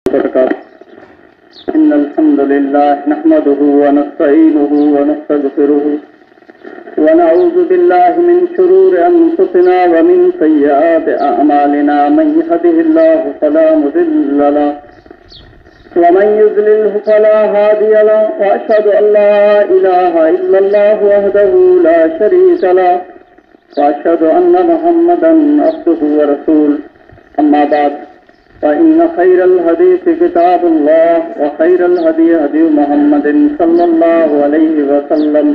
إن الحمد لله نحمده ونستعينه ونستغفره ونعوذ بالله من شرور أنفسنا ومن سيئات أعمالنا من يهده الله فلا مضل له ومن يضلله فلا هادي له وأشهد أن لا إله إلا الله وحده لا شريك له وأشهد أن محمدا عبده ورسوله أما بعد فإن خير الحديث كتاب الله وخير الهدي هدي محمد صلى الله عليه وسلم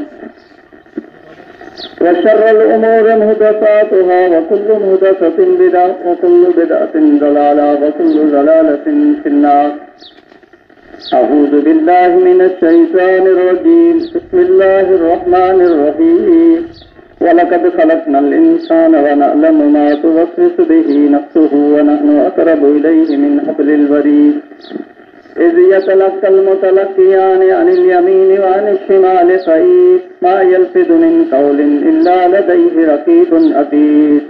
وشر الأمور محدثاتها وكل محدثة بدعة وكل بدعة ضلالة وكل ضلالة في النار. أعوذ بالله من الشيطان الرجيم. بسم الله الرحمن الرحيم. ولقد خلقنا الإنسان ونعلم ما توسوس به نفسه ونحن أقرب إليه من حبل الوريد إذ يتلقى المتلقيان عن اليمين وعن الشمال قعيد ما يلفظ من قول إلا لديه رقيب عتيد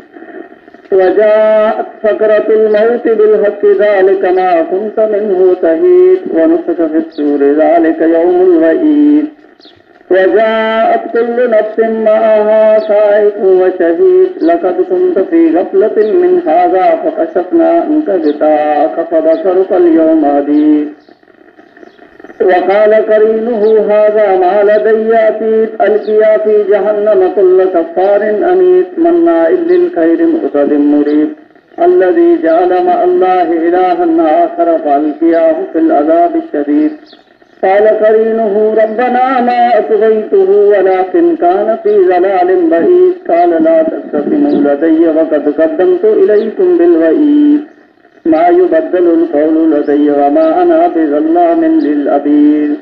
وجاءت سكرة الموت بالحق ذلك ما كنت منه تحيد ونفخ في الصور ذلك يوم الوعيد وجاءت كل نفس معها سائق وشهيد لقد كنت في غفلة من هذا فكشفنا عنك غطاءك فبصرك اليوم حديد وقال قرينه هذا ما لدي عتيد ألقيا في جهنم كل كفار عنيد مناع للخير معتد مريب الذي جعل مع الله إلها آخر فألقياه في العذاب الشديد قال قرينه ربنا ما أطغيته ولكن كان في ضلال بعيد قال لا تختصموا لدي وقد قدمت إليكم بالوعيد ما يبدل القول لدي وما أنا بظلام للعبيد.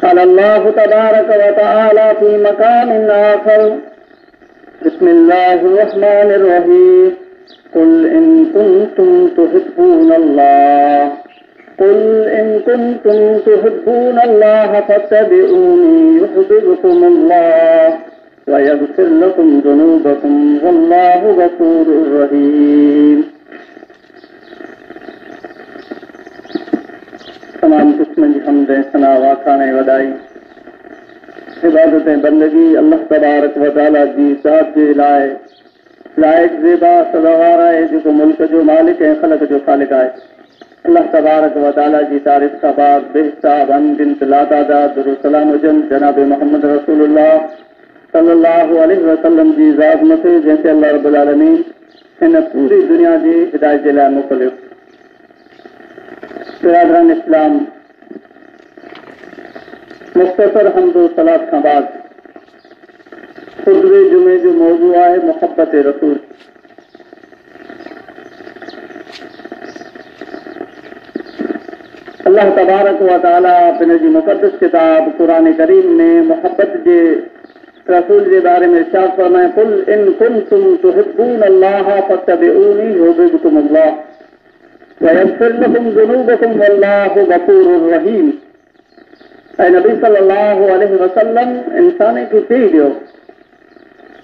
قال الله تبارك وتعالى في مقام آخر بسم الله الرحمن الرحيم قل إن كنتم تحبون الله الله فاتبعوني يحببكم الله ويغفر لكم ذنوبكم والله غفور رحيم. तमाम किस्म की हमदें सना वाखाने वदाई इबादतें बंदगी अल्लाह तबारक व तआला जी ज़ात जे लायक ज़ेबा सदावार है जो मुल्क जो मालिक है खलक जो खालिक है अल्लाह तबारक व तआला जी तारीफ़ का बाद बेहिसाब अनगिनत लातादाद दुरूद सलाम हुजन जनाब मोहम्मद रसूलुल्लाह सल्लल्लाहु अलैहि वसल्लम जी ज़ात मथे जंहिंखे अल्लाह रब्बुल आलमीन हिन पूरी दुनिया जी हिदायत जे लाइ मोकिलियो. बिरादरान इस्लाम, मुख़्तसर हम्दो सलात खां बाद खुतबे जुमे जो मौज़ू आहे मुहब्बत रसूल. अल्लाह तबारक व तआला पिन जी मुक़द्दस किताब कुरान करीम में मोहब्बत जे रसूल जे बारे में इरशाद फरमाए कुल इन कुंतुम तुहिब्बून अल्लाह फत्तबिऊनी युहिब्बुकुमुल्लाह व यग़फिर लकुम ज़ुनूबकुम वल्लाहु गफूरुर रहीम. ऐ नबी सल्लल्लाहु अलैहि वसल्लम इंसान खे चई ॾियो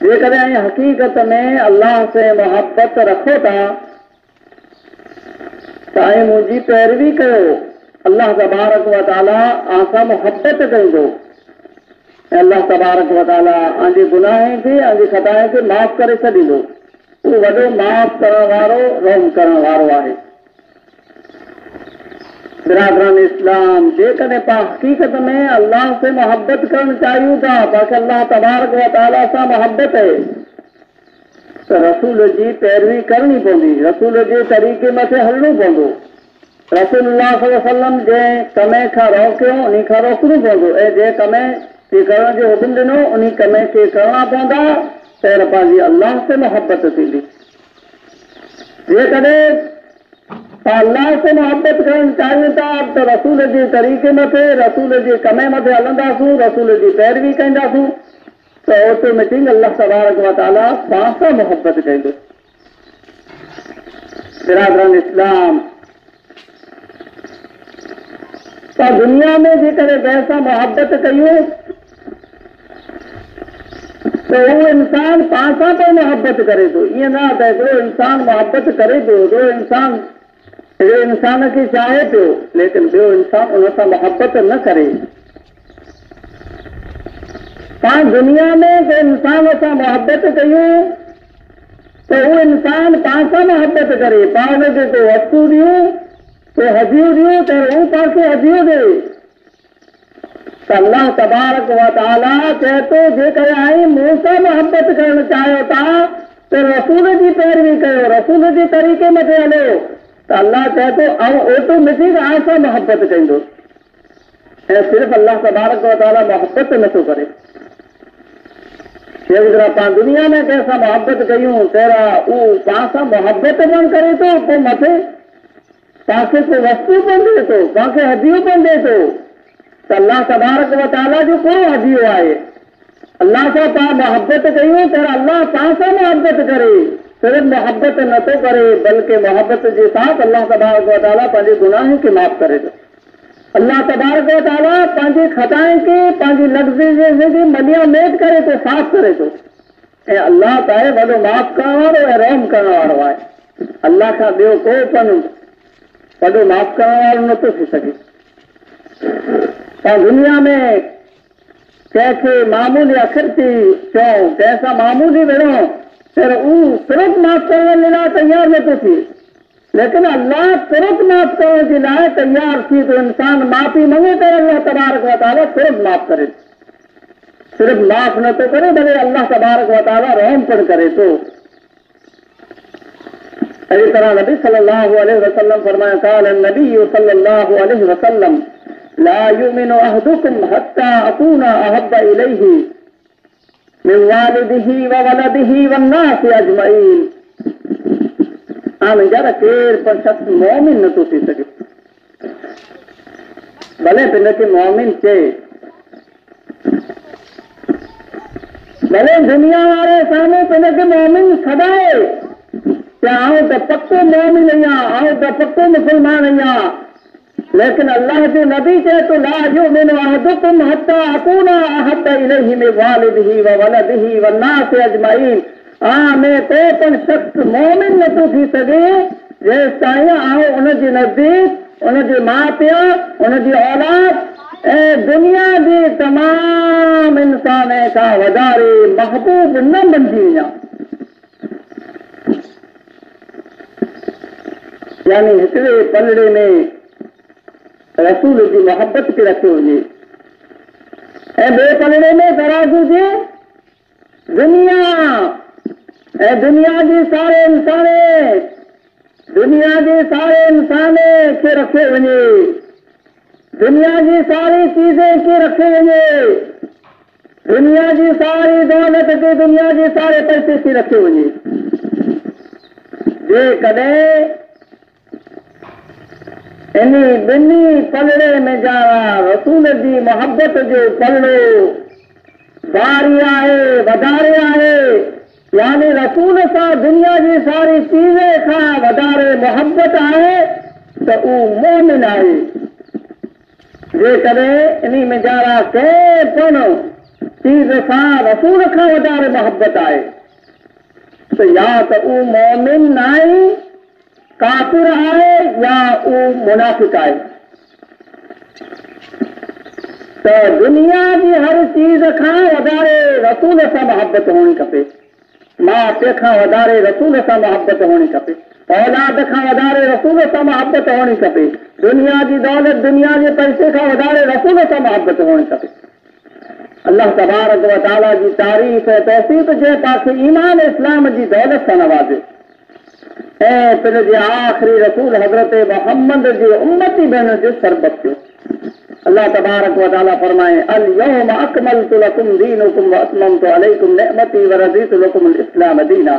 जेकॾहिं हक़ीक़त में अल्लाह से मोहब्बत रखो था त मुंहिंजी पैरवी कयो. अल्लाह तबारक व तआला आसां मोहब्बत कंदो. अल्लाह तबारक व तआला आंजे गुनाहनि खे आंजे ख़ताउनि खे माफ़ करे छॾींदो. उहो वॾो माफ़ करण वारो रहम करण वारो आहे. बिरादरान इस्लाम, जेकॾहिं पाण हक़ीक़त में अल्लाह से मोहब्बत करणु चाहियूं था, पाण अल्लाह तबारक व तआला सां मोहब्बत आहे त रसूल जी पैरवी करणी पवंदी. रसूल जे तरीक़े मथे हलणो पवंदो. रसूलुल्लाह सल्लल्लाहु अलैहि वसल्लम जंहिं कम खां रोकियो उन खां रोकणो पवंदो ऐं जंहिं कम खे करण जो हुकुम ॾिनो उन कम खे करणा पवंदा त पंहिंजी अल्लाह से मोहब्बत थींदी. जेकॾहिं अल्लाह से मोहब्बत करणु चाहियूं था त रसूल जे तरीक़े मथे रसूल जे कम मथे हलंदासूं, रसूल जी पैरवी कंदासूं त ऑटोमेटिक अल्लाह तबारक व तआला पाण सां मोहब्बत कंदो. बिरादरान इस्लाम, त दुनिया में जेकॾहिं कंहिं सां मोहब्बत कयूं तो वो इंसान पाण सां तो मोहब्बत करे थो. ईअं न त हिकिड़ो इंसान मोहब्बत करे थो, हिकिड़ो इंसान जो इंसान खे चाहे पियो लेकिन ॿियो इंसान उन सां मोहबत न करे। पाण दुनिया में के इंसान सां मोहबत कयूं तो वो इंसान पाण सां मोहबत करे, पाण हुनखे को वस्तु ॾियूं तो हदियूं ॾियूं त हू पाण खे हदियूं ॾे। त अल्लाह तबारक व तआला चए थो जेकर आई मूं सां मोहबत करणु चाहियो था तो रसूल जी पैरवी कयो, रसूल जे तरीक़े मथे हलो। त अल्लाह चए थो ऐं ऑटोमेटिक आण सां मोहबत कंदो। ऐं सिर्फ़ु अल्लाह तबारक व तआला मोहबत नथो करे। जेकॾहिं पाण दुनिया में कंहिंसां मोहबत कयूं तहिड़ा उहो पाण सां मोहबत पण करे थो, पोइ मथे तव्हांखे को वस्तु पण ॾिए थो, तव्हांखे हदियूं पण ॾिए थो। त अल्लाह तबारक व तआला जो कहिड़ो हदियो आहे। अल्लाह सां पाण मोहबत कयूं त अल्लाह पाण सां मोहबत करे। सिर्फ़ु मोहबत नथो करे बल्कि मोहबत जे साथ अल्लाह तबारक व तआला पंहिंजे गुनाहनि खे माफ़ करे थो। अल्लाह तबारक व तआला पंहिंजी खताइनि खे पंहिंजी लफ़्ज़ खे मलिया मेट करे थो, साफ़ करे थो। ऐं अल्लाह त आहे वॾो माफ़ करण वारो ऐं रहम करण वारो आहे। अल्लाह खां ॿियो को पण वॾो माफ़ करण वारो नथो थी सघे। ऐं दुनिया में कंहिंखे मामूली अखर थी चऊं, कंहिंसां मामूली विढ़ूं त उहो तुरंत माफ़ करण लाइ तयारु नथो थिए। लेकिन अल्लाह तुरंत माफ़ करण जे लाइ तयारु थी तो इंसान माफ़ी मंगे त अल्लाह तबारक व तआला तुरंत माफ़ करे। सिर्फ़ु माफ़ नथो करे भले अल्लाह तबारक व तआला रहम पण करे थो। अहिड़ी तरह नबी सल्लल्लाहु अलैहि वसल्लम फरमाया क़ाल नबी सल्लल्लाहु अलैहि वसल्लम ला युमिनु अहदुकुम हत्ता अकूना अहब्बा इलैहि मिन वालिदिही व वलदिही वन्नासि अजमईन। आने जरा केर पण शख्स मोमिन नथो थी सघे, भले हिनखे मोमिन चए, भले दुनिया वारे साम्हूं हिनखे मोमिन सॾाए कि आउं त पक्को मोमिन आहियां, आउं त पक्को मुस्लमान आहियां। लेकिन अल्लाह जो नबी चए तो ला युमिनु अहदुकुम हत्ता अकूना अहब्बा इलैहि मिन वालिदिही व वलदिही वन्नासि अजमईन। में को पण शख्स मोमिन नथो थी सघे जेसि ताईं आउं उनजे नज़दीक उनजे माउ पीउ, उनजी औलाद ऐं दुनिया जे तमाम इंसान खां वधारे महबूब न बणिजी वञा। यानी हिकिड़े पलड़े में रसूल जी मोहब्बत खे रखियो वञे ऐं ॿिए पलड़े में तराज़ू जे दुनिया ऐं दुनिया जे सारे इंसान खे रखियो वञे, दुनिया जी सारी चीज़ें खे रखियो वञे, दुनिया जी सारी दौलत खे, दुनिया जे सारे पैसे खे रखियो वञे। जेकॾहिं इन ॿिन्ही पलड़े में जारा रसूल जी मोहब्बत जो पलड़ो भारी आहे, वधारे आहे, यानी रसूल सां दुनिया जी सारी चीज़ें खां वधारे मोहब्बत आहे त उहो मोमिन आहे। जेकॾहिं इन में जारा कंहिं पण चीज़ सां रसूल खां वधारे मोहब्बत आहे त या त उहो मोमिन न आहे, काफ़िर आहे या उहो मुनाफ़िक़ आहे। त दुनिया जी हर चीज़ खां वधारे रसूल सां मोहब्बत हुअणी खपे, माउ पीउ खां वधारे रसूल सां मोहब्बत हुअणी खपे, औलाद खां वधारे रसूल सां मोहब्बत हुअणी खपे, दुनिया जी दौलत, दुनिया जे पैसे खां वधारे रसूल सां मोहब्बत हुअणी खपे। अल्लाह तबारक व तआला जी तारीफ़ ऐं तौसीफ़ जे पासे ईमान इस्लाम जी दौलत सां नवाज़े ऐं पिन जे आख़िरी रसूल हज़रत मोहम्मद जी उम्मती भेण जो शरबत कयो। अल्लाह तबारक व तआला फरमाए अल यौम अकमलतु लकुम दीनुकुम व अतममतु अलैकुम निअमती व रज़ीतु लकुम इस्लाम दीना।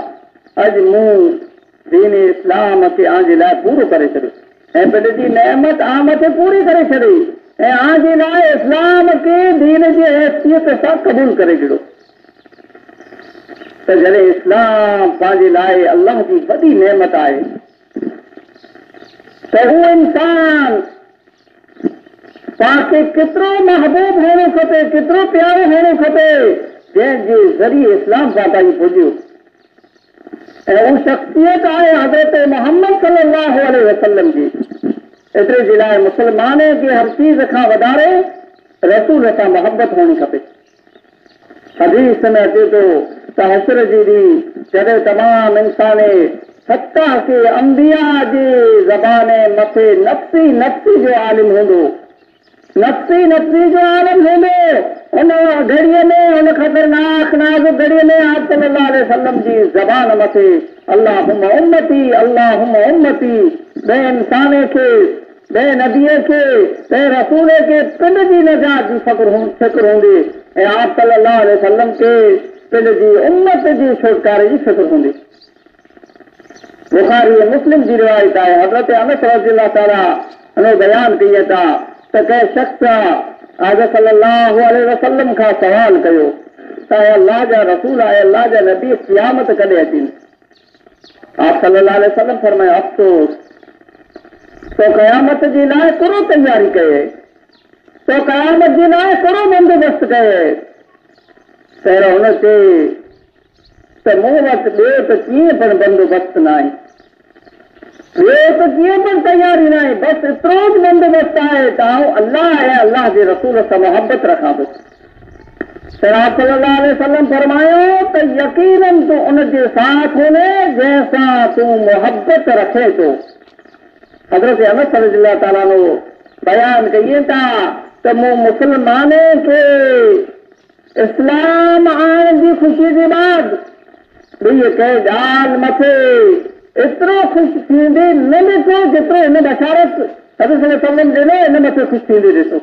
अॼु मूं दीन इस्लाम खे आंजे लाइ पूरो करे छॾियो ऐं पिन जी नेमत आमत पूरी करे छॾी ऐं आंजे लाइ इस्लाम खे दीन जी हैसियत सां क़बूल करे छॾियो। त जॾहिं इस्लाम पंहिंजे लाइ अल्लाह जी वॾी नेमत आहे त हू इंसान तव्हांखे केतिरो महबूब हुअणो खपे, केतिरो प्यारो हुअणो खपे जंहिंजे ज़रिए इस्लाम सां ताईं पुॼियो। वो शख्सियत आहे हज़रत मोहम्मद सल्लल्लाहु अलैहि वसल्लम जी। एतिरे जे लाइ मुस्लमान खे हर चीज़ खां वधारे रसूल सां मोहब्बत हुअणी खपे। हदीस में अचे थो त हशर जी ॾींहुं जॾहिं तमामु इंसान हत्ता के अंबिया जे ज़बाने मथे नफ़्सी नफ़्सी जो आलिम हूंदो, नफ़्सी नफ़्सी जो आलिम हूंदो। उन घड़ीअ में उन ख़तरनाक नाज़ुक घड़ीअ में आप सल्लल्लाहु अलैहि वसल्लम जी ज़बान मथे अल्लाहुम्मा उम्मती अल्लाहुम्मा उम्मती ॿिए इंसान खे, ॿिए नबीअ खे, ॿिए रसूल खे पिंड जी नजात जी फ़िक्र हूंदी ऐं आप सल्लल्लाहु अलैहि वसल्लम खे पिंड जी उम्मत जी छुटकारे जी फ़िक्र हूंदी। बुखारी मुस्लिम जी रिवायत आहे। हज़रत अनस रज़ियल्लाहु ताला अन्हु बयान कई था त कंहिं शख़्स आज़ सल्लल्लाहु अलैहि वसल्लम खां सवाल कयो त अल्लाह जा रसूल आहे, अल्लाह जा नबी क़यामत कॾहिं अचींदी? आप सल्लल्लाहु अलैहि वसल्लम फरमायो अफ़सोस तो क़यामत जे लाइ करो तयारी कये, तो क़यामत जे लाइ करो बंदोबस्त कये। पहिरियों हुन चई त मूं वटि ॿियो त कीअं पण बंदोबस्त न आहे, ॿियो त कीअं पण तयारी न आहे, बसि एतिरो ज बंदोबस्त आहे त आउं अल्लाह ऐं अल्लाह जे रसूल सां मोहब्बत रखां थो। त आप सल्लल्लाहु अलैहि वसल्लम फरमायो त यकीनन तूं उन जे साथ हुने जंहिंसां तूं मोहब्बत रखे थो। हज़रत अनस रज़ियल्लाहु ताला अन्हु बयान कई था त मूं मुस्लमाने खे इस्लाम आणण जी ख़ुशी जे बाद ॿी कंहिं ॻाल्हि मथे एतिरो ख़ुशि थींदे न ॾिठो जेतिरो हिन बशारत हज़रत सल्लल्लाहु अलैहि वसल्लम ॾिनो, हिन मथे ख़ुशि थींदे ॾिठो।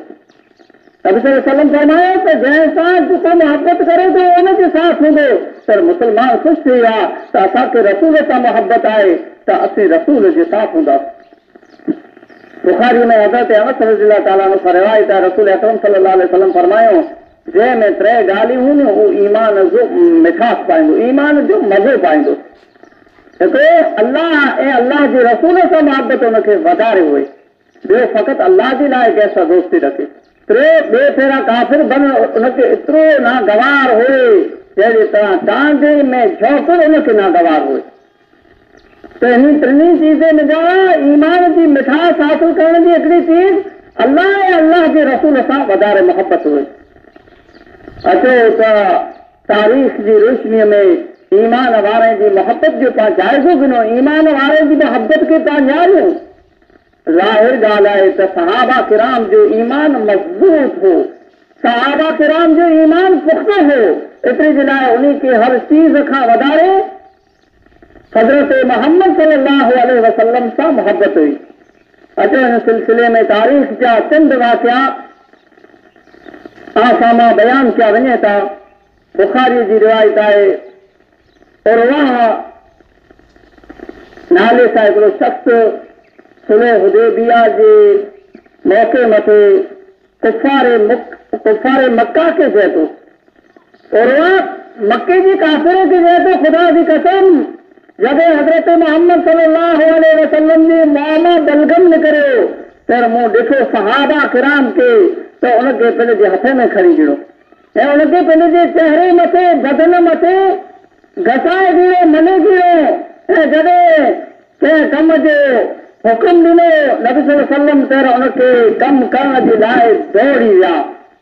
हज़रत सल्लल्लाहु अलैहि वसल्लम फरमायो त जंहिं सां को मोहब्बत करे थो उन जे साथ हूंदो। पर मुस्लमान ख़ुशि थी विया त असांखे रसूल सां मोहब्बत आहे त असीं रसूल जे साथ हूंदासीं। बुखारी में हज़रत अनस रज़ियल्लाहु ताला अन्हु रिवायत आहे रसूल अकरम सल्लल्लाहु अलैहि वसल्लम फरमायो जंहिंमें टे ॻाल्हियूं हूंदियूं उहो ईमान जो मिठास पाईंदो, ईमान जो मज़ो पाईंदो। हिकिड़ो अल्लाह ऐं अल्लाह जे रसूल सां मोहब्बत हुनखे वधारे हुए, ॿियो फ़क़ति अल्लाह जे लाइ कंहिं सां दोस्ती रखे, टियों ॿिए फेरा काफ़िर बन उनखे एतिरो नागवार हुए जहिड़ी तरह चांदे में झोंकड़ उनखे नागवार हुए। त हिन टिनी चीज़नि जा ईमान जी मिठास हासिल करण जी हिकिड़ी चीज़ अल्लाह ऐं अल्लाह जे रसूल सां वधारे मोहब्बत हुई। अचो त तारीख़ जी रोशनीअ में ईमान वारनि जी मोहब्बत जो तव्हां जाइज़ो गिनो, ईमान वारनि जी मोहब्बत खे तव्हां ॼाणियो। ज़ाहिर ॻाल्हि आहे त सहाबा किराम जो ईमान मज़बूत हो, सहाबा किराम जो ईमान पुख्तो हो, एतिरे जे लाइ उन्ही खे हर चीज़ खां वधारे हज़रत मोहम्मद सल्लल्लाहु अलैहि वसल्लम सां मोहब्बत हुई। अचो हिन सिलसिले में तारीख़ जा चंद वाक़िया आसामा बयान किया वञे था। बुखारी जी रिवायत आहे उरवा नाले सां हिकिड़ो शख़्स सुलह हुदैबिया जे मौक़े मथे कुफ़ारे मक्का खे चए थो, उरवा मक्के जी काफ़िर खे चए थो ख़ुदा जी कसम जॾहिं हज़रत मोहम्मद सल्लल्लाहु अलैहि वसल्लम जी मामा बलगम निकिरियो त मूं ॾिठो सहाबा किराम खे त उनखे पंहिंजे हथ में खणी गिणो ऐं उनखे पंहिंजे चहिरे मथे बदन मथे घसाए गिणो, मने गिणो ऐं जॾहिं कंहिं कम जो हुकुम ॾिनो नबी सल्लल्लाहु अलैहि वसल्लम त उनखे कमु करण जे लाइ दौड़ी विया।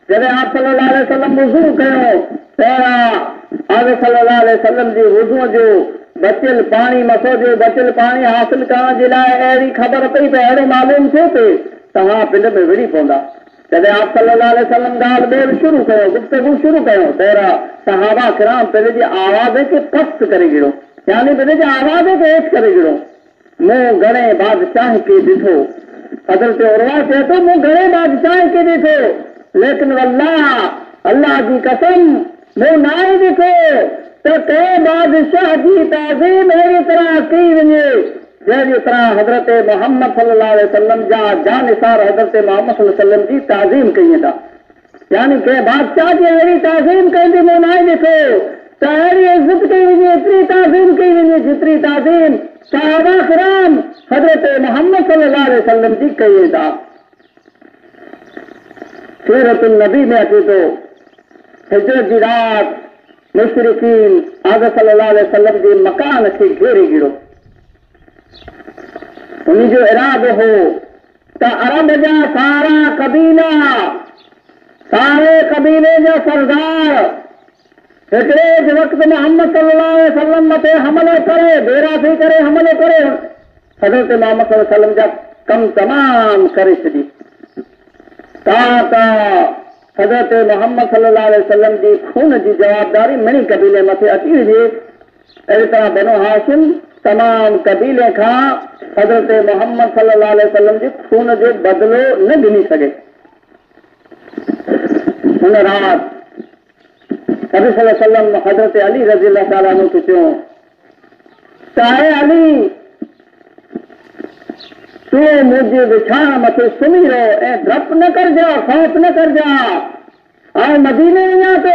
जॾहिं आप सल्लल्लाहु अलैहि वसल्लम वुज़ू कयो त आप सल्लल्लाहु अलैहि वसल्लम जे वुज़ूअ जो बचियल पाणी मसो जो बचियल पाणी हासिल करण जे लाइ अहिड़ी ख़बर पई त अहिड़ो मालूम थियो थिए तव्हां पिंड में विड़ी पवंदा। जॾहिं आप सल्लल्लाहु अलैहि वसल्लम ॻाल्हि ॿोल शुरू कयो, गुफ़्तगू शुरू कयो त सहाबा किराम पंहिंजी आवाज़ खे पस्त करे गिड़ो, यानी पंहिंजी आवाज़ खे हेठि करे गिड़ो। मूं घणे बादशाह खे ॾिठो, हज़रत उरवा चए थो मूं घणे बादशाह खे ॾिठो, लेकिन अल्लाह जी कसम मूं न ई ॾिठो त कंहिं बादशाह जी ताज़ीम अहिड़ी तरह कई वञे जहिड़ी तरह हज़रत मोहम्मद सल्लल्लाहु अलैहि वसल्लम जा जानिसार हज़रत मोहम्मद सल्लल्लाहु अलैहि वसल्लम जी ताज़ीम कई था। यानी कंहिं बादशाह जी अहिड़ी ताज़ीम कंहिंजी मूं न ई ॾिठो त अहिड़ी इज़त कई वञे, एतिरी ताज़ीम कई वञे जेतिरी ताज़ीम सहाबा किराम हज़रत मोहम्मद सल्लल्लाहु अलैहि वसल्लम जी कई था। सीरत नबी में अचे थो हिजरत जी रात मुशरिकीन आज़ सल्लल्लाहु अलैहि वसल्लम जे मकान खे घेरे गिरो। उन जो इरादो हो त अरब जा सारा कबीला, सारे कबीले जा सरदार हिकिड़े ज वक़्त मोहम्मद सल्लल्लाहु अलैहि वसल्लम मथे हमलो करे, बेरा थी करे हमलो करे, हज़रत मोहम्मद सल्लल्लाहु अलैहि वसल्लम जा कम तमाम करे छॾी। हज़रत मोहम्मद सल्लल्लाहु अलैहि वसल्लम जी खून जी जवाबदारी मिणी कबीले मथे अची हुजे। अहिड़ी तरह बनो हाशिम तमाम कबीले खां हज़रत मोहम्मद सल्लल्लाहु अलैहि वसल्लम जी खून जो बदिलो न ॾिनी सघे। हुन राति नबी सल्लल्लाहु अलैहि वसल्लम हज़रत अली रज़ियल्लाहु ताला अन्हु खे चयो, चाहे अली तू मुझे विछाण मथे सुम्ही रहो ऐं डपु न करजा, खौफ़ न करजा। ऐं मदीने वञा तो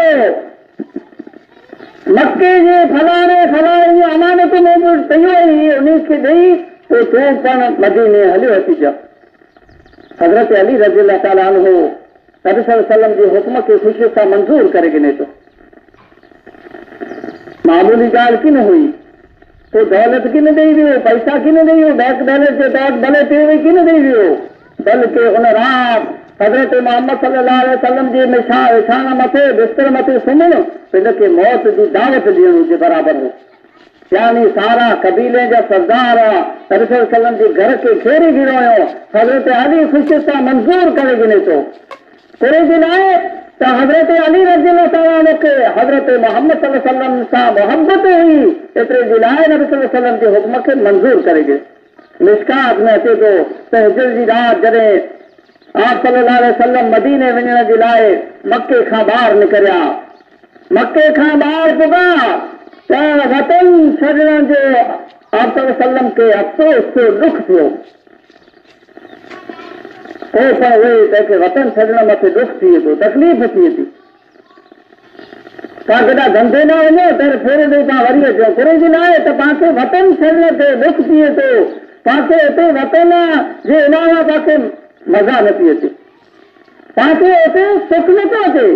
मक्के जे फलाणे जी अमानत में पई हुई, उन खे ॾेई तो तूं पण मदीने हलियो अची जा। हज़रत अली रज़ियल्लाहु ताला अन्हु नबी सल्लल्लाहु अलैहि वसल्लम जे हुक्म खे ख़ुशी सां मंज़ूर करे गिने थो। मामूली ॻाल्हि की न हुई, तो दौलत की न ॾेई वियो, पैसा की न ॾेई वियो, बैंक बैलेंस जे तौर भले टे की न ॾेई वियो, बल्कि उन राति हज़रत मोहम्मद सल्लल्लाहु अलैहि वसल्लम जी विछाण मथे बिस्तर मथे सुम्हणु हिनखे मौत जी दावत ॾियण जे बराबरि हो। यानी सारा कबीले जा सरदार नबी सल्लल्लाहु अलैहि वसल्लम जे घर खे घेरे गिरो हुयो। हज़रत अली ख़ुशी सां मंज़ूर करे गिने थो। कुरे लाइ त हज़रत अली रज़ियल्लाहु ताला अन्हु खे हज़रत मोहम्मद सल्लल्लाहु अलैहि वसल्लम सां मोहब्बत हुई, एतिरे जे लाइ नबी सल्लल्लाहु अलैहि वसल्लम जे हुक्म खे मंज़ूर करे गियो। मिशकात में अचे थो त हिजर जी राति जॾहिं आप सल्लल्लाहु अलैहि वसल्लम मदीने वञण जे लाइ मके खां ॿाहिरि निकिरिया, मके खां ॿाहिरि पुॻा त वतन छॾण जो आप सल्लल्लाहु अलैहि वसल्लम खे अफ़सोस थियो, दुख थियो। पोइ पण उहे तंहिंखे वतन छॾण मथे दुख थिए थो, तकलीफ़ थिए थी। तव्हां केॾा धंधे न वञो त फेरे ॾेई तव्हां वरी अचो, कुरे जी लाइ त तव्हांखे वतन छॾण ते दुख थिए थो, तव्हांखे हिते वतन जे अलावा तव्हांखे मज़ा नथी अचे, तव्हांखे हिते सुख नथो अचे।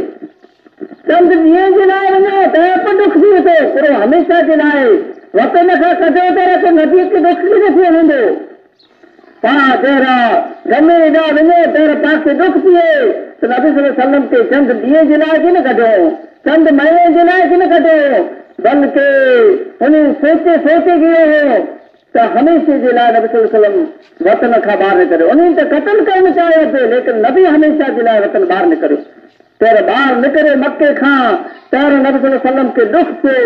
चंद ॾींहं जे लाइ वञो त बि दुख थिए थो, पूरो हमेशह जे लाइ वतन खां कढो त रखो नदीअ खे दुख बि न थी वेंदो। तव्हां जहिड़ा गमे हेॾा वञो त तव्हांखे दुख थिए त नबी सल्लल्लाहु अलैहि वसल्लम खे चंद ॾींहं जे लाइ की न कढो, चंद महीने जे लाइ की न कढो, बल्कि उन सोचे गियो हो त हमेशह जे लाइ नबी सल्लल्लाहु अलैहि वसल्लम वतन खां ॿाहिरि निकिरियो। उन त क़तल करणु चाहियो पियो, लेकिन नबी हमेशह जे लाइ वतन ॿाहिरि निकिरियो। पहिरियों ॿाहिरि निकिरे मके खां पहिरियों नबी सल्लल्लाहु अलैहि वसल्लम खे दुख थियो।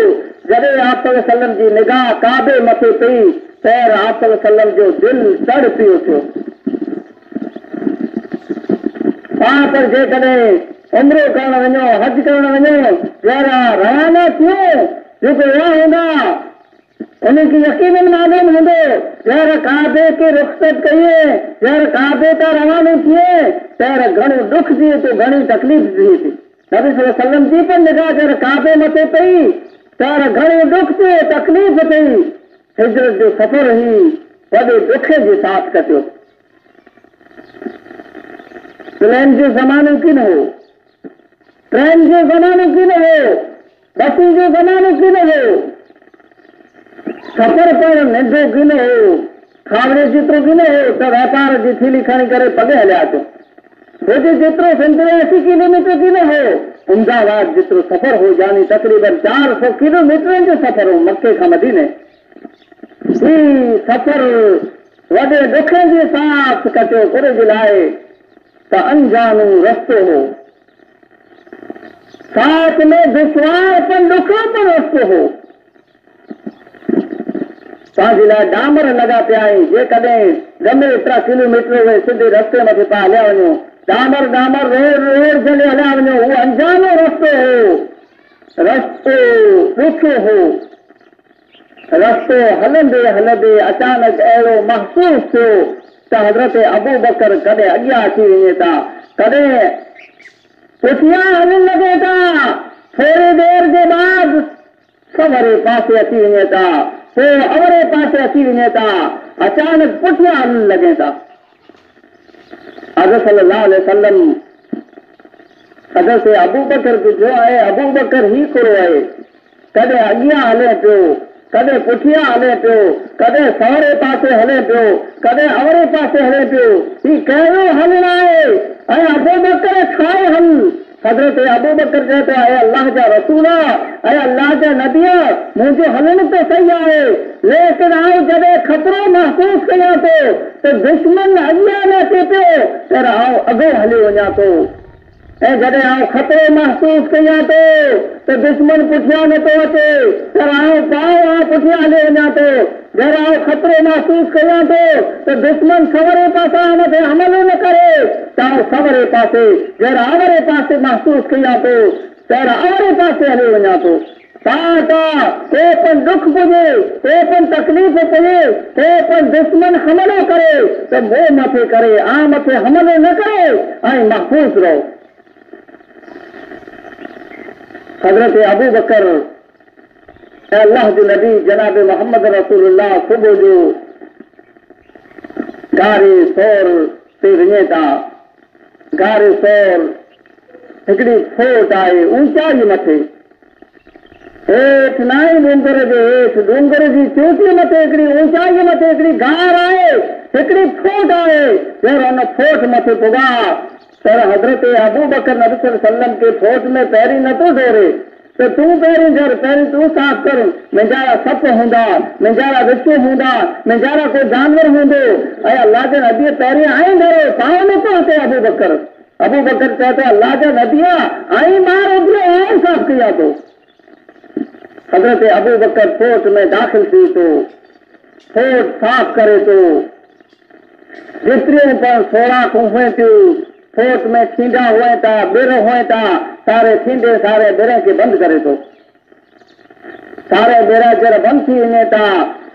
जॾहिं आप सल्लल्लाहु अलैहि वसल्लम जी निगाह काबे मथे पई पहिरियों आप सल्लल्लाहु अलैहि वसल्लम जो दिलि तड़ पियो थियो। तव्हां पर जेकॾहिं उम्रो करणु वञो, हज करणु वञो, जहिड़ा रवाना थियो जेको विया हूंदा उनखे यकीनन मालूम हूंदो जहिड़ा काबे खे रुख़सत कईए, जहिड़ा काबे तां रवानो थिए तहिड़ा घणो दुख थिए थो, घणी तकलीफ़ थिए थी। नबी सल्लल्लाहु अलैहि वसल्लम जी पण निगाह जहिड़ा काबे मथे पई तहिड़ा घणो दुख थियो, तकलीफ़ थी। हिजरत जो सफ़र ई वॾे दुख जे साथ कटियो। प्लेन जो ज़मानो की न हो, ट्रेन जो ज़मानो की न हो, बसी जो ज़मानो की न हो, सफ़र पर नंढो की न हो, खावड़े जेतिरो की न हो त वापार जी थैली खणी करे पगे हलिया अचो। छोजे जेतिरो 85 किलोमीटर की न हो, अहमदाबाद जेतिरो सफ़र हो, यानी तक़रीबन 400 किलोमीटर जो सफ़र हो मके खां मदीने। ही सफ़र वॾे दुख जे साथ कटियो, कुरे जे लाइ त अनजानो रस्तो हो, साथ में दुश्वार पण ॾुखियो पण रस्तो हो। तव्हांजे लाइ डामर लॻा पिया आहिनि, जेकॾहिं गमे एतिरा किलोमीटर उहे सिधे रस्ते मथे पिया हलिया वञो, डामर रोड जॾहिं हलिया वञो, उहो अनजानो रस्तो हो, रस्तो ॾुखियो हो। रस्तो हलंदे अचानक अहिड़ो महसूस थियो त हज़रत अबू बकर कॾहिं अॻियां अची वञे था, कॾहिं पुठियां हलण लॻे था, थोरी देरि जे बाद सवरे पासे अची वञे था, पोइ अवरे पासे अची वञे था, अचानक पुठियां हलण लॻे था। हज़रत सल्लल्लाहु अलैहि वसल्लम हज़रत अबू बकर खे चयो आहे, अबू बकर ही हिकिड़ो आहे कॾहिं अॻियां हले पियो, कॾहिं पुठियां हले पियो, कॾहिं सवरे पासे हले पियो, कॾहिं अवरे पासे हले पियो। ही कहिड़ो हलणु आहे? ऐं अबू बकर छाए हल? हज़रत अबू बकर चए थो, ऐं अल्लाह जा रसूल, ऐं अल्लाह जा नबी, मुंहिंजो हलणु त सही आहे, लेकिन आउं जॾहिं ख़तरो महसूस कयां थो त दुश्मन अॻियां न अचे पियो त आउं अॻो हली वञा थो, ऐं जॾहिं आउं ख़तरो महसूस कयां थो त दुश्मन पुठियां नथो अचे त आउं पाउ पुठियां हली वञा थो। जॾहिं आउं ख़तरो महसूस कयां थो त दुश्मन सवरे पासां मथे हमलो न करे त आउं सवरे पासे, जॾहिं आवरे पासे महसूस कयां थो त आवरे पासे हली वञा थो। को पण दुख पुॼे, को पण तकलीफ़ पुॼे, को पण दुश्मन हमलो करे त मोह मथे करे, आ मथे हमलो न करे ऐं महफ़ूज़ रहो। हज़रत अबू बकर अल्लाह जो नबी जनाब मोहम्मद रसूलुल्लाह सुबुह जो गारे सौर ते वञे था। गारे सौर हिकिड़ी फोट आहे ऊचाई मथे, हेठि नाई डूंगर जे हेठि, डूंगर जी चोटी मथे हिकिड़ी ऊचाई मथे हिकिड़ी गार आहे, हिकिड़ी फोट आहे। जंहिं हुन फोट मथे पुॻा पर हज़रत अबू बकर नबी सल्लल्लाहु अलैहि वसल्लम के फोट में पैरी नथो डोरे त तूं पहिरीं जर, पहिरीं तूं साफ़ कर। मुंहिंजा सप हूंदा, मुंहिंजा विच हूंदा, मुंहिंजा कोई जानवर हूंदो, ऐं अल्लाह जे नबी पहिरीं आई डरो, पाण नथो अचे अबू बकर। अबू बकर चए थो, अल्लाह जा नबी आई मार उभरो, आउं साफ़ कयां थो। हज़रत अबू बकर फोट में दाख़िल थी थो, फोट साफ़ करे थो, जेतिरियूं पण सोराखूं हुअं थियूं, फोट में थींदा हुअं था, ॿिर हुअं था, सारे थींदे सारे ॿिर खे बंदि करे थो। सारे ॿिर जर बंदि थी वञे था,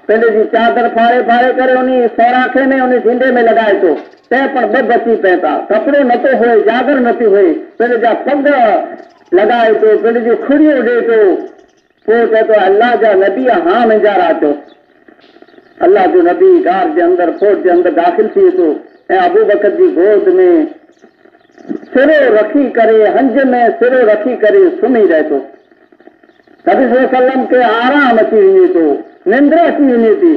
पंहिंजी चादर फाड़े फाड़े करे उन सोराखे में उन थींदे में लॻाए थो, तंहिं पण ॿ बची पए था, कपिड़ो नथो हुए, चादर नथी हुए, पंहिंजा पग लॻाए थो, पंहिंजी खुड़ियूं ॾे थो। पोइ चए थो, अल्लाह जा नबी हां मुंहिंजा राचो। अल्लाह जो नबी गार जे अंदरि, फोट जे अंदरि दाख़िल थिए थो ऐं अबू बकर जी गोद में सिरो रखी करे, हंज में सिरो रखी करे सुम्ही रहे थो। नबी सल्लल्लाहु अलैहि वसल्लम खे आराम अची वञे थो, निंड अची वञे थी।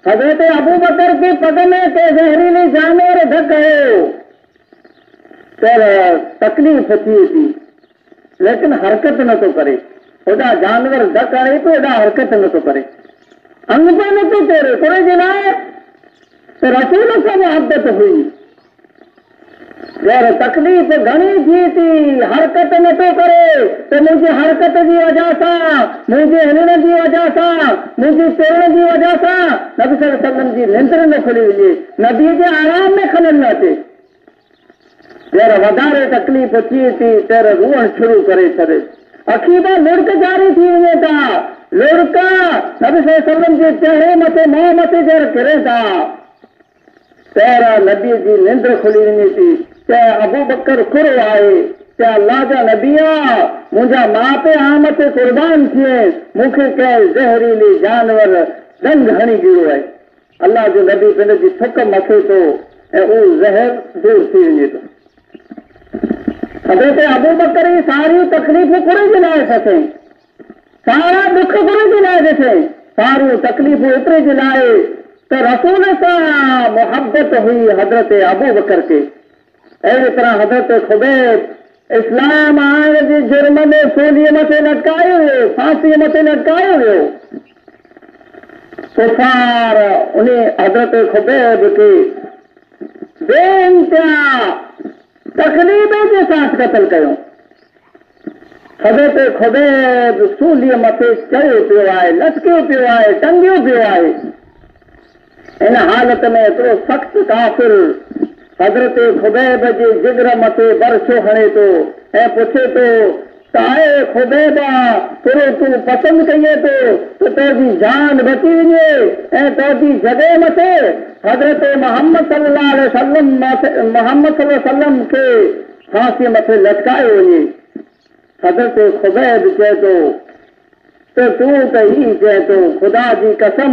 हज़रत अबू बकर के पग में के ज़हरीली जानवर ढकयो त तकलीफ़ थिए थी, लेकिन हरकत नथो करे। होॾा जानवर ढक हणे थो, होॾा हरकत नथो करे, अंग पे नथो तोड़े, तोड़े जे लाइ त रसूल सां मुहबत हुई। जर तकलीफ़ घणी थी थी, हरकत नथो करे त मुंहिंजी हरकत जी वजह सां, मुंहिंजे हलण जी वजह सां, मुंहिंजी चवण जी वजह सां नबी सल्लल्लाहु अलैहि वसल्लम जी निंड न खुली वञे, नबी जे आराम में खलल न अचे। जर वधारे तकलीफ़ थिए थी तर रुअण शुरू करे छॾे, अखी में लुड़क जारी थी वञे था, लुड़का नबी सल्लल्लाहु अलैहि वसल्लम जे चेहरे मथे, मुंहं मथे जर किरे था तर नबी जी निंड खुली वञे थी। चाहे अबू बकर कुर आहे, चाहे अल्लाह जा नबी मुंहिंजा माउ पीउ आ मथे कुर्बान थिए, मूंखे कंहिं ज़हरीली जानवर डंग हणी गिरो आहे। अल्लाह जो नबी पंहिंजी थुक मथे थो ऐं उहो ज़हर दूर थी वञे थो। हज़रत अबू बकर जी सारियूं तकलीफ़ूं कुर जे लाइ थियनि, सारा दुख कुर जे लाइ ॾिठे, सारियूं तकलीफ़ूं एतिरे जे लाइ त रसूल सां मुहबत हुई हज़रत अबू बकर खे। अहिड़ी तरह हज़रत खुबैब इस्लाम आणण जे जुर्म में सूलीअ मथे लटकायो वियो, फांसीअ मथे लटकायो वियो। कुफार उन हज़रत खुबैब खे बेइंतिहा तकलीफ़ जे साथ क़त्ल कयो। हज़रत खुबैब सूलीअ मथे चढ़ियो पियो आहे, लटकियो पियो आहे, टंगियो पियो आहे। इन हालत में एतिरो सख़्तु काफ़िर हज़रत खुबैब जे जिगर मथे बरछो हणे थो ऐं पुछे थो त आहे खुबैबा, तुर तूं पसंदि कईए थो त तुंहिंजी जान बची वञे ऐं तुंहिंजी जॻह मथे हज़रत मोहम्मद सल्लल्लाहु अलैहि वसल्लम खे फांसीअ मथे लटकायो वञे। हज़रत खुबैब चए थो त तूं त ई चए थो, ख़ुदा जी कसम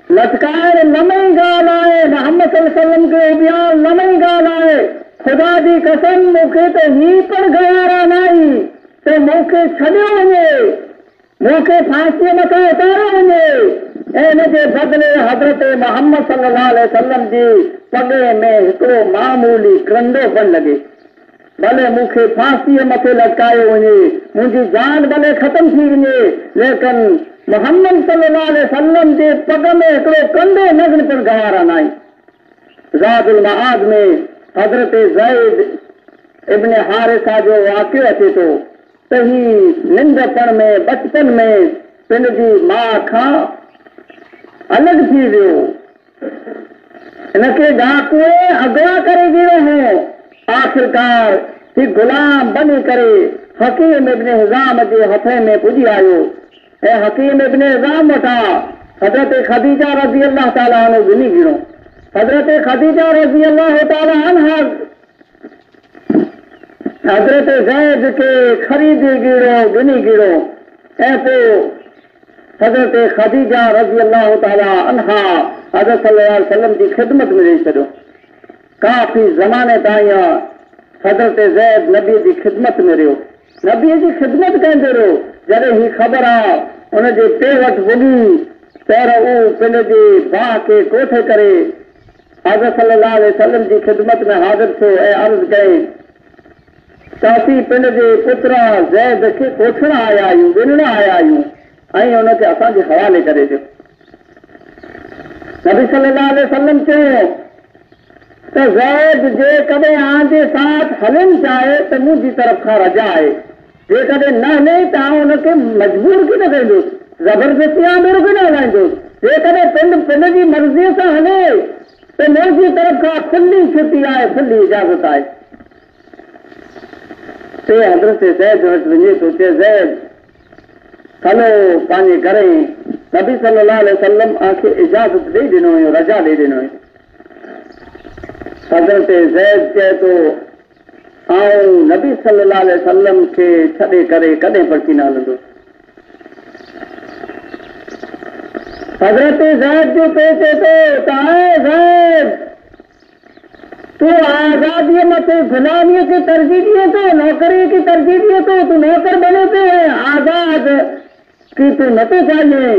लटकाइण नमई ॻाल्हि आहे, मोहम्मद सल्लल्लाहु अलैहि वसल्लम खे उबियारण नमई ॻाल्हि आहे। ख़ुदा जी कसम मूंखे त ही पण गवारा न आई त मूंखे छॾियो वञे मूंखे फांसीअ मथां उतारियो वञे ऐं इन जे बदिले हज़रत मोहम्मद सल्लल्लाहु अलैहि वसल्लम जी पॻे में हिकिड़ो मामूली कंडो बि लॻे, भले मूंखे फांसीअ मथे लटकायो वञे, मुंहिंजी जान भले ख़तम थी वञे, लेकिन मोहम्मद सल्लल्लाहु अलैहि वसल्लम जे पॻ में हिकिड़ो कंडो नगन पिणु गवारा न आहे। ज़ादुल मआद में हज़रत ज़ैद इब्न हारिसा जो वाक़ियो अचे थो त ही निंढपण में बचपन में पंहिंजी माउ खां अलॻि थी वियो, हिनखे डाकुए अगवा करे गियो हो। आख़िरकार ही गुलाम बनी करे हकीम इब्न हिज़ाम जे हथे में पुॼी आयो ऐं हकीम इब्न हिज़ाम वटां हज़रत ख़दीजा रज़ी अल्लाह ताला अन्हा गिनी गिनो। हज़रत ख़दीजा रज़ी अल्लाह ताला अन्हा हज़रत ज़ैद खे ख़रीदी गिड़ो गिनी गिड़ो ऐं पोइ हज़रत ख़दीजा रज़ी अल्लाह ताला अन्हा हज़रत सल्लल्लाहु अलैहि वसल्लम जी ख़िदमत में ॾेई छॾियो। काफ़ी ज़माने ताईं हज़रत ज़ैद नबी जी ख़िदमत में रहियो, नबीअ जी ख़िदमत कंदो रहियो। जॾहिं ही ख़बर आहे उनजे पे वटि भुॻी त उहो पंहिंजे भाउ खे कोठे करे हज़रत सल्लल्लाहु अलैहि वसल्लम जी ख़िदमत में हाज़िर थियो ऐं अर्ज़ कई त असीं पंहिंजे पुत्र ज़ैद खे कोठण आया आहियूं, ॻिणण आया आहियूं ऐं हुनखे असांजे हवाले करे ॾियो। नबी सल्लल्लाहु अलैहि वसल्लम चयो त ज़ैद जेकॾहिं आंजे साथ हलणु चाहे त मुंहिंजी तरफ़ खां रजा आहे, जेकॾहिं न हले त आउं हुनखे मजबूर की न कंदुसि, ज़बरदस्ती आंदो की न हलाईंदुसि। जेकॾहिं पंहिंजी मर्ज़ीअ सां हले त मुंहिंजी तरफ़ खां खुली छुटी आहे, खुली इजाज़त आहे। ते हज़रत ज़ैद वटि वञे थो, चए ज़ैद हलो पंहिंजे घर ई। नबी सल्लल्लाहु अलैहि वसल्लम खे इजाज़त ॾेई ॾिनो हुयो, रजा ॾेई ॾिनो हुयो। हज़रत ज़ैद चए थो आउं नबी सल्लल्लाहु अलैहि वसल्लम खे छॾे करे कॾहिं पड़की न हलंदुसि। हज़रत ज़ैद जो पे चए थो त ऐं ज़ैद तूं आज़ादीअ मथे गुलामीअ खे तरजीह ॾिए थो, नौकरीअ खे तरजीह ॾिए थो, तूं नौकर बने थो ऐं आज़ाद की तूं नथो चाहे।